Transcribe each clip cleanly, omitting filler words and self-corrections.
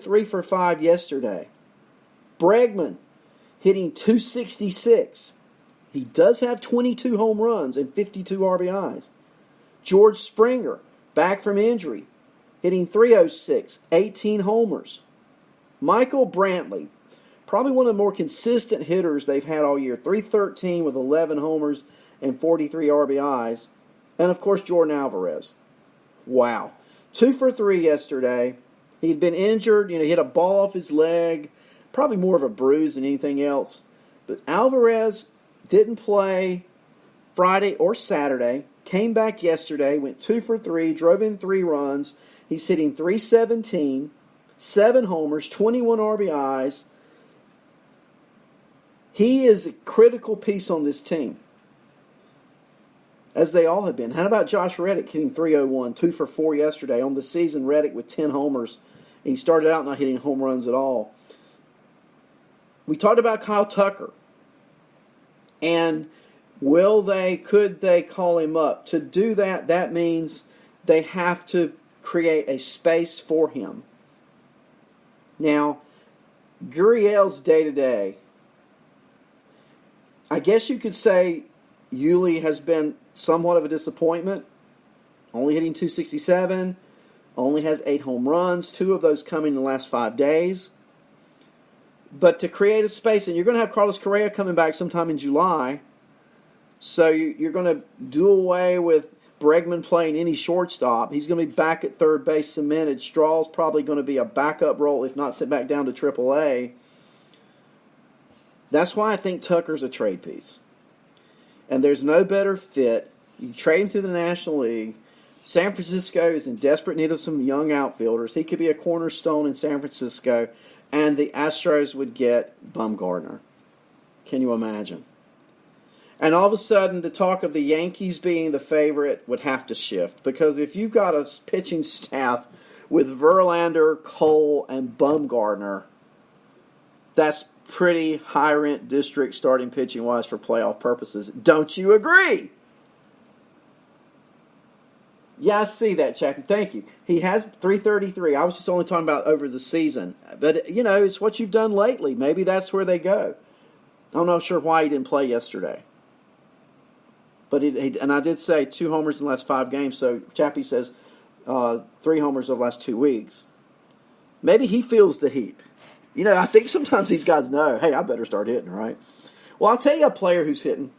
3 for 5 yesterday. Bregman hitting .266. He does have 22 home runs and 52 RBIs. George Springer, back from injury, hitting .306, 18 homers. Michael Brantley, probably one of the more consistent hitters they've had all year, .313 with 11 homers and 43 RBIs. And, of course, Jordan Alvarez. Wow. 2 for 3 yesterday. He'd been injured. He hit a ball off his leg. Probably more of a bruise than anything else. But Alvarez didn't play Friday or Saturday. Came back yesterday. Went 2 for 3. Drove in 3 runs. He's hitting .317. 7 homers. 21 RBIs. He is a critical piece on this team, as they all have been. How about Josh Reddick hitting .301, 2 for 4 yesterday? On the season, Reddick with 10 homers. And he started out not hitting home runs at all. We talked about Kyle Tucker. And could they call him up? To do that, that means they have to create a space for him. Now, Gurriel's day-to-day, I guess you could say Yuli has been somewhat of a disappointment. Only hitting .267. Only has 8 home runs. 2 of those coming in the last 5 days. But to create a space, and you're going to have Carlos Correa coming back sometime in July. So you're going to do away with Bregman playing any shortstop. He's going to be back at third base cemented. Straw's probably going to be a backup role, if not sent back down to AAA. That's why I think Tucker's a trade piece. And there's no better fit. You trade him through the National League. San Francisco is in desperate need of some young outfielders. He could be a cornerstone in San Francisco. And the Astros would get Bumgarner. Can you imagine? And all of a sudden, the talk of the Yankees being the favorite would have to shift. Because if you've got a pitching staff with Verlander, Cole, and Bumgarner, that's pretty high-rent district starting pitching-wise for playoff purposes. Don't you agree? Yeah, I see that, Chappie. Thank you. He has .333. I was just only talking about over the season. But, it's what you've done lately. Maybe that's where they go. I'm not sure why he didn't play yesterday. But and I did say 2 homers in the last 5 games. So Chappie says 3 homers over the last 2 weeks. Maybe he feels the heat. I think sometimes these guys know, hey, I better start hitting, right? Well, I'll tell you a player who's hitting.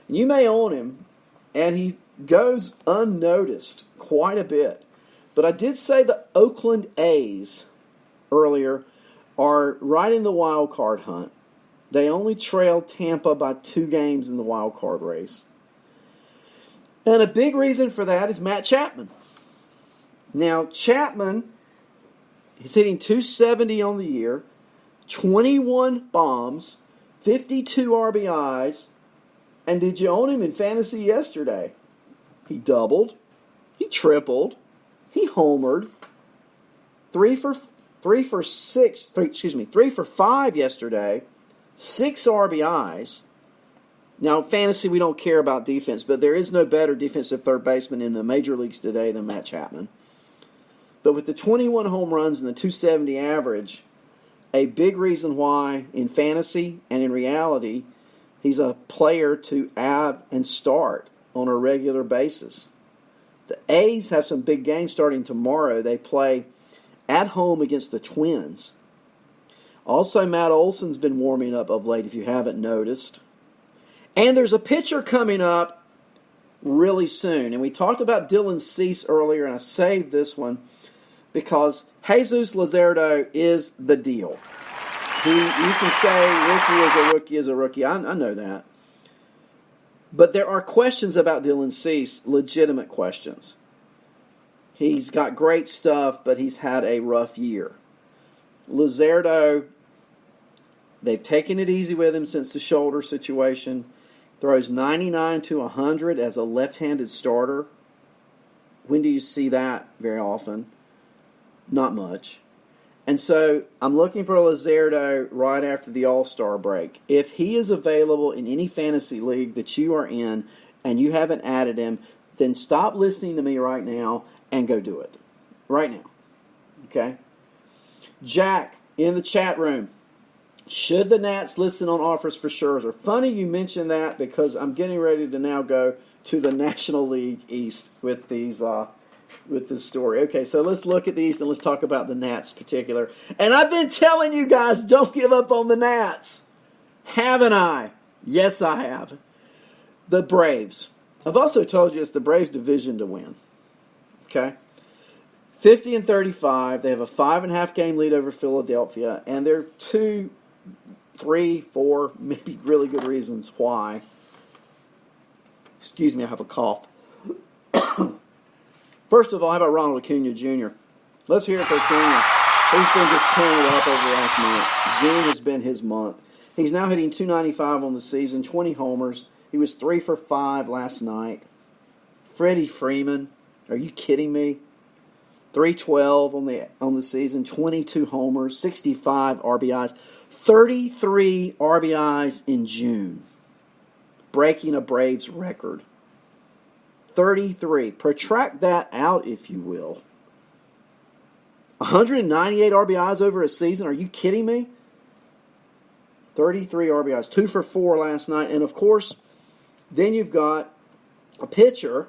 You may own him, and he goes unnoticed quite a bit. But I did say the Oakland A's earlier are right in the wild card hunt. They only trail Tampa by 2 games in the wild card race. And a big reason for that is Matt Chapman. Now, Chapman is hitting .270 on the year, 21 bombs, 52 RBIs, and did you own him in fantasy yesterday? He doubled, he tripled, he homered, 3 for 5 yesterday, 6 RBIs. Now, fantasy, we don't care about defense, but there is no better defensive third baseman in the major leagues today than Matt Chapman. But with the 21 home runs and the .270 average, a big reason why in fantasy and in reality, he's a player to have and start on a regular basis. The A's have some big games starting tomorrow. They play at home against the Twins. Also, Matt Olson's been warming up of late, if you haven't noticed. And there's a pitcher coming up really soon. And we talked about Dylan Cease earlier, and I saved this one because Jesus Luzardo is the deal. You can say rookie is a rookie. I know that. But there are questions about Dylan Cease, legitimate questions. He's got great stuff, but he's had a rough year. Luzardo, they've taken it easy with him since the shoulder situation. Throws 99 to 100 as a left-handed starter. When do you see that very often? Not much. And so I'm looking for Luzardo right after the All-Star break. If he is available in any fantasy league that you are in and you haven't added him, then stop listening to me right now and go do it. Right now. Okay? Jack, in the chat room, should the Nats listen on offers for Scherzer? Funny you mentioned that because I'm getting ready to now go to the National League East with these with this story. Okay, so let's look at the East and let's talk about the Nats in particular. And I've been telling you guys, don't give up on the Nats. Haven't I? Yes, I have. The Braves. I've also told you it's the Braves' division to win. Okay? 50-35. They have a 5.5 game lead over Philadelphia, and there are 2, 3, 4, maybe really good reasons why. Excuse me, I have a cough. First of all, how about Ronald Acuna Jr.? Let's hear it for Acuna. He's been just tearing it up over the last month. June has been his month. He's now hitting .295 on the season, 20 homers. He was 3 for 5 last night. Freddie Freeman, are you kidding me? 312 on the season, 22 homers, 65 RBIs, 33 RBIs in June, breaking a Braves record. 33. Protract that out, if you will. 198 RBIs over a season. Are you kidding me? 33 RBIs. 2 for 4 last night. And, of course, then you've got a pitcher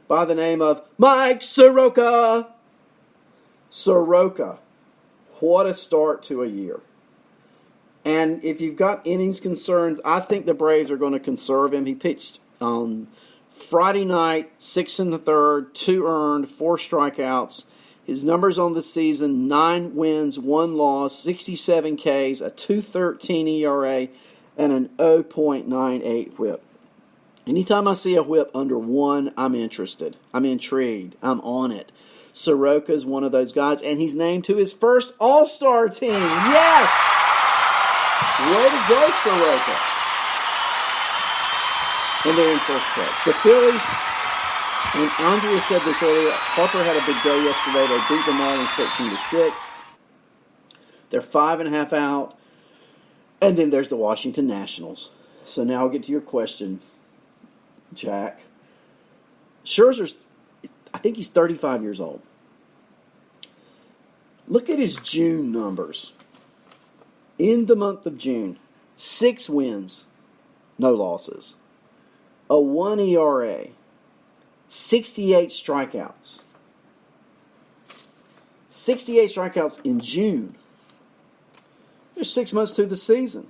by the name of Mike Soroka. Soroka. What a start to a year. And if you've got innings concerns, I think the Braves are going to conserve him. He pitched on Friday night, 6 1/3, 2 earned, 4 strikeouts. His numbers on the season, 9 wins, 1 loss, 67 Ks, a 2.13 ERA, and an 0.98 whip. Anytime I see a whip under 1, I'm interested. I'm intrigued. I'm on it. Soroka is one of those guys, and he's named to his first All-Star team. Yes! Way to go, Soroka. And they're in first place. The Phillies, and Andrea said this earlier, Harper had a big day yesterday. They beat the Marlins 13-6. They're 5.5 out. And then there's the Washington Nationals. So now I'll get to your question, Jack. Scherzer's, I think he's 35 years old. Look at his June numbers. In the month of June, 6 wins, no losses. A 1 ERA, 68 strikeouts. 68 strikeouts in June. There's 6 months to the season.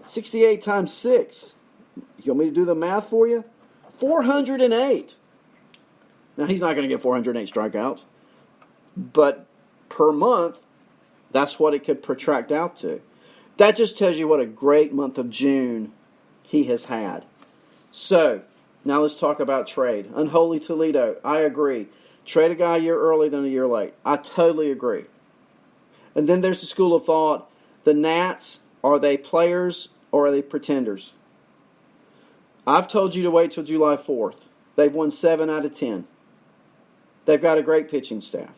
68 times 6. You want me to do the math for you? 408. Now, he's not going to get 408 strikeouts. But per month, that's what it could protract out to. That just tells you what a great month of June he has had. So, now let's talk about trade. Unholy Toledo, I agree. Trade a guy a year early than a year late. I totally agree. And then there's the school of thought. The Nats, are they players or are they pretenders? I've told you to wait till July 4th. They've won 7 out of 10. They've got a great pitching staff.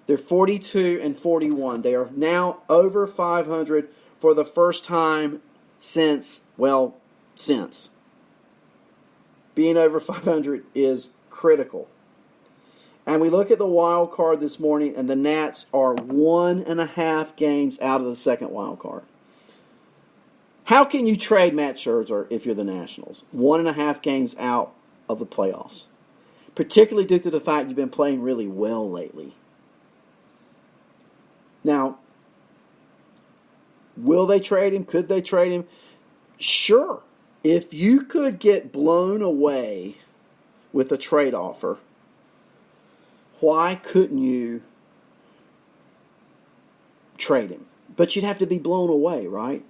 They're 42-41. They are now over 500 for the first time since. Being over 500 is critical. And we look at the wild card this morning, and the Nats are 1.5 games out of the second wild card. How can you trade Matt Scherzer if you're the Nationals? 1.5 games out of the playoffs. Particularly due to the fact you've been playing really well lately. Now, will they trade him? Could they trade him? Sure. If you could get blown away with a trade offer, why couldn't you trade him? But you'd have to be blown away, right?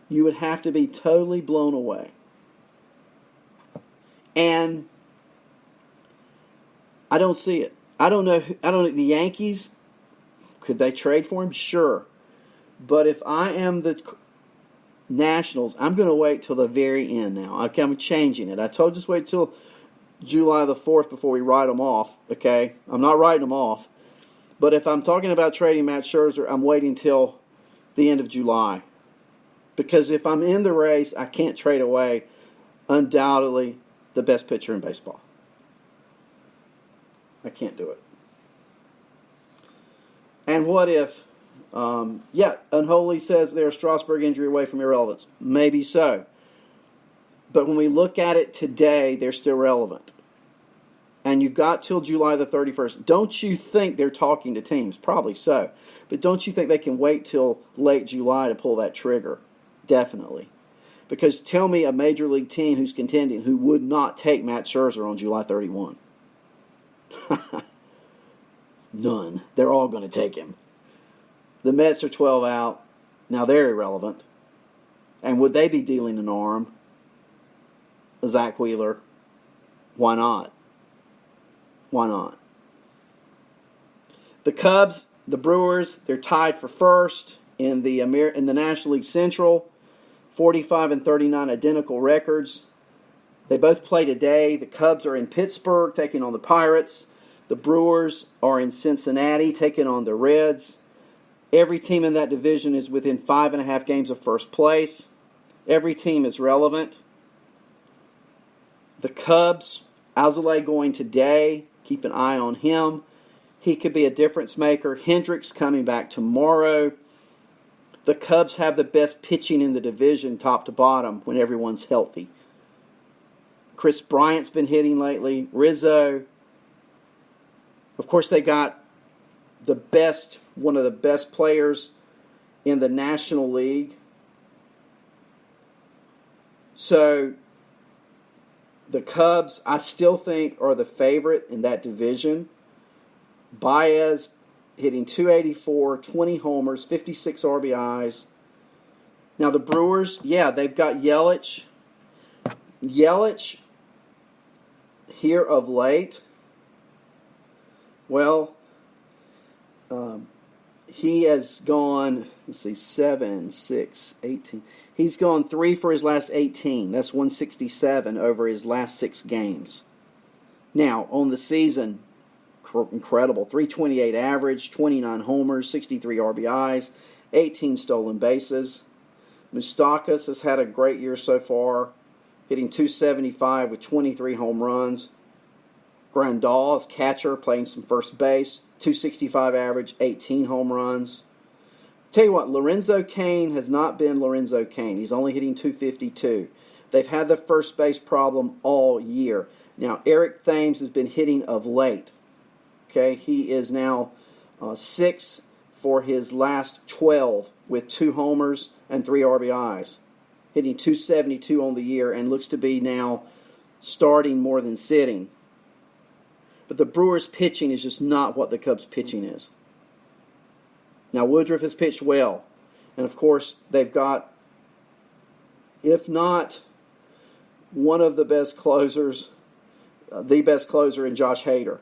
You would have to be totally blown away. And I don't see it. I don't know. The Yankees, could they trade for him? Sure. But if I am the Nationals, I'm going to wait till the very end now. Okay, I'm changing it. I told you just wait till July the 4th before we write them off. Okay, I'm not writing them off. But if I'm talking about trading Matt Scherzer, I'm waiting till the end of July. Because if I'm in the race, I can't trade away undoubtedly the best pitcher in baseball. I can't do it. And what if, Unholy says they're a Strasburg injury away from irrelevance. Maybe so. But when we look at it today, they're still relevant. And you got till July the 31st. Don't you think they're talking to teams? Probably so. But don't you think they can wait till late July to pull that trigger? Definitely. Because tell me a major league team who's contending who would not take Matt Scherzer on July 31. None. They're all going to take him. The Mets are 12 out. Now they're irrelevant. And would they be dealing an arm? Zach Wheeler? Why not? Why not? The Cubs, the Brewers, they're tied for first in the National League Central. 45 and 39 identical records. They both play today. The Cubs are in Pittsburgh taking on the Pirates. The Brewers are in Cincinnati taking on the Reds. Every team in that division is within 5.5 games of first place. Every team is relevant. The Cubs, Alzolay going today. Keep an eye on him. He could be a difference maker. Hendricks coming back tomorrow. The Cubs have the best pitching in the division, top to bottom, when everyone's healthy. Chris Bryant's been hitting lately. Rizzo. Of course, they got one of the best players in the National League. So, the Cubs, I still think, are the favorite in that division. Baez hitting .284, 20 homers, 56 RBIs. Now the Brewers, they've got Yelich. Yelich, here of late, he has gone, 7, 6, 18. He's gone 3 for his last 18. That's 167 over his last 6 games. Now, on the season, incredible. 328 average, 29 homers, 63 RBIs, 18 stolen bases. Moustakas has had a great year so far, hitting .275 with 23 home runs. Grandal is catcher, playing some first base, .265 average, 18 home runs. Tell you what, Lorenzo Cain has not been Lorenzo Cain. He's only hitting .252. They've had the first base problem all year. Now, Eric Thames has been hitting of late. Okay, he is now 6 for his last 12 with 2 homers and 3 RBIs. Hitting .272 on the year and looks to be now starting more than sitting. But the Brewers' pitching is just not what the Cubs' pitching is. Now, Woodruff has pitched well. And, of course, they've got, if not one of the best closers, the best closer in Josh Hader.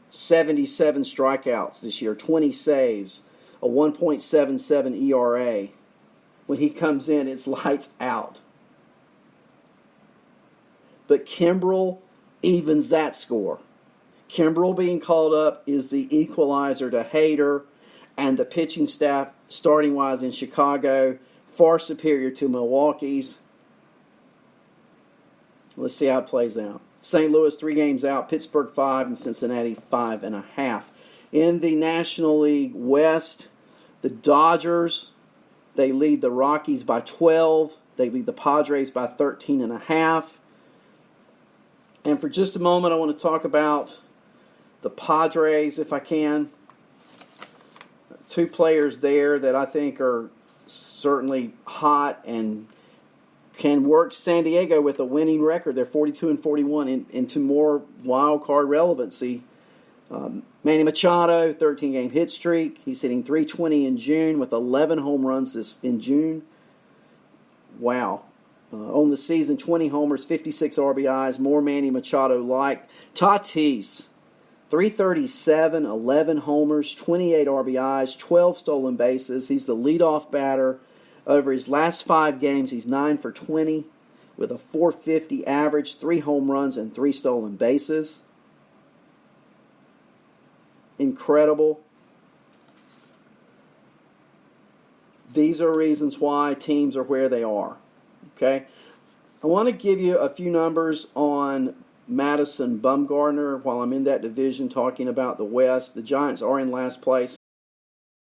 77 strikeouts this year, 20 saves, a 1.77 ERA. When he comes in, it's lights out. But Kimbrel evens that score. Kimbrel being called up is the equalizer to Hader, and the pitching staff, starting-wise in Chicago, far superior to Milwaukee's. Let's see how it plays out. St. Louis 3 games out, Pittsburgh 5, and Cincinnati 5.5. In the National League West, the Dodgers, they lead the Rockies by 12. They lead the Padres by 13.5. And for just a moment, I want to talk about the Padres, if I can. 2 players there that I think are certainly hot and can work San Diego with a winning record. They're 42 and 41 into more wild card relevancy. Manny Machado, 13-game hit streak. He's hitting .320 in June with 11 home runs in June. Wow. On the season, 20 homers, 56 RBIs, more Manny Machado-like. Tatis, .337, 11 homers, 28 RBIs, 12 stolen bases. He's the leadoff batter. Over his last 5 games, he's 9 for 20 with a .450 average, 3 home runs, and 3 stolen bases. Incredible. These are reasons why teams are where they are. Okay? I want to give you a few numbers on Madison Bumgarner while I'm in that division talking about the West. The Giants are in last place.